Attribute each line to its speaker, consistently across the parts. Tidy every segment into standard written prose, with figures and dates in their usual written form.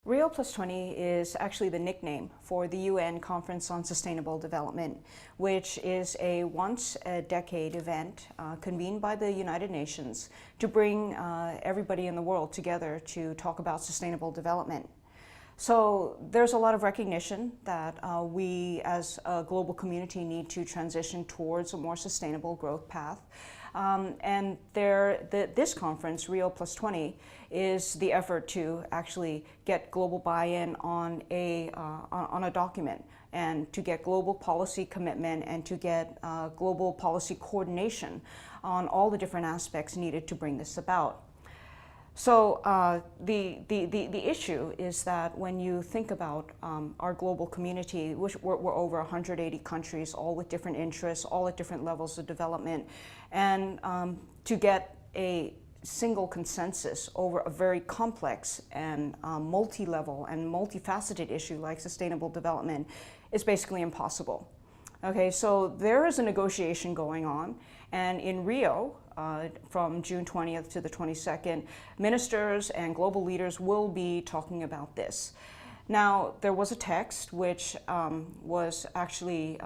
Speaker 1: Rio+20 is actually the nickname for the UN Conference on Sustainable Development, which is a once-a-decade event convened by the United Nations to bring everybody in the world together to talk about sustainable development. So there's a lot of recognition that we as a global community need to transition towards a more sustainable growth path. This conference, Rio+20, is the effort to actually get global buy-in on a document and to get global policy commitment and to get global policy coordination on all the different aspects needed to bring this about. So the issue is that when you think about our global community, which we're over 180 countries, all with different interests, all at different levels of development, and to get a single consensus over a very complex and multi-level and multifaceted issue like sustainable development is basically impossible. Okay, so there is a negotiation going on, and in Rio, from June 20th to the 22nd, ministers and global leaders will be talking about this. Now, there was a text which was actually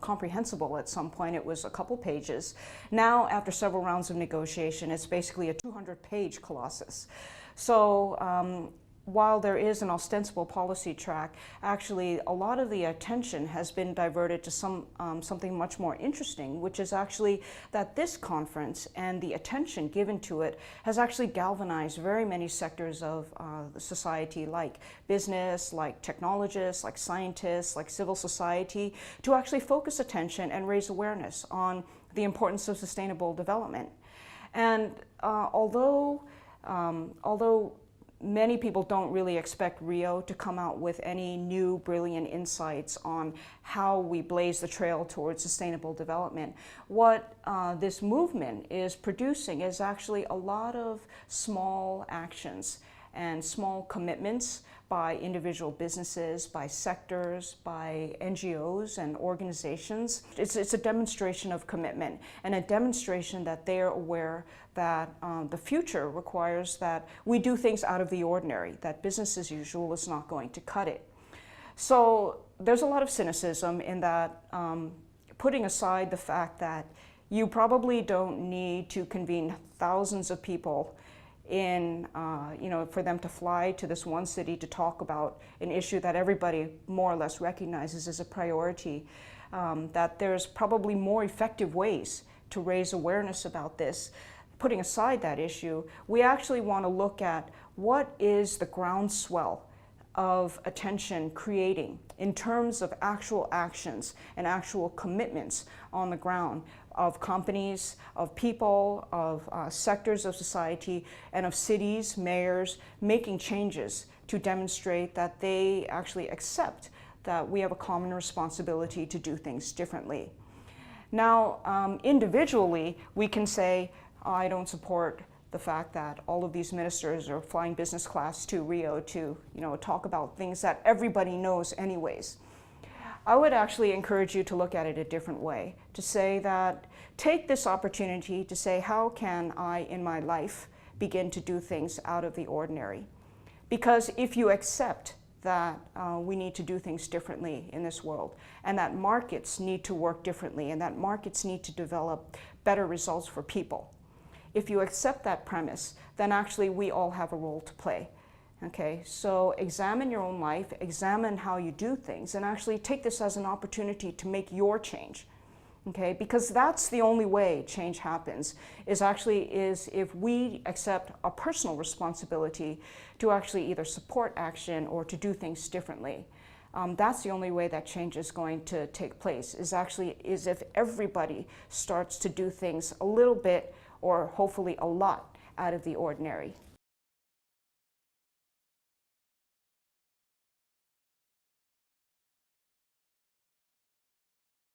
Speaker 1: comprehensible at some point. It was a couple pages. Now, after several rounds of negotiation, it's basically a 200-page colossus. So while there is an ostensible policy track, actually a lot of the attention has been diverted to something much more interesting, which is actually that this conference and the attention given to it has actually galvanized very many sectors of society, like business, like technologists, like scientists, like civil society, to actually focus attention and raise awareness on the importance of sustainable development. And although many people don't really expect Rio to come out with any new brilliant insights on how we blaze the trail towards sustainable development. What this movement is producing is actually a lot of small actions and small commitments by individual businesses, by sectors, by NGOs and organizations. It's a demonstration of commitment and a demonstration that they're aware that the future requires that we do things out of the ordinary, that business as usual is not going to cut it. So there's a lot of cynicism in that, putting aside the fact that you probably don't need to convene thousands of people for them to fly to this one city to talk about an issue that everybody more or less recognizes as a priority, that there's probably more effective ways to raise awareness about this. Putting aside that issue, we actually want to look at what is the groundswell of attention creating in terms of actual actions and actual commitments on the ground of companies, of people, of sectors of society, and of cities, mayors, making changes to demonstrate that they actually accept that we have a common responsibility to do things differently. Now, individually, we can say, I don't support the fact that all of these ministers are flying business class to Rio to, talk about things that everybody knows anyways. I would actually encourage you to look at it a different way, to say that, take this opportunity to say, how can I in my life begin to do things out of the ordinary? Because if you accept that we need to do things differently in this world, and that markets need to work differently, and that markets need to develop better results for people, if you accept that premise, then actually we all have a role to play. Okay, so examine your own life, examine how you do things, and actually take this as an opportunity to make your change. Okay, because that's the only way change happens, is if we accept a personal responsibility to actually either support action or to do things differently. That's the only way that change is going to take place, is if everybody starts to do things a little bit or hopefully a lot out of the ordinary.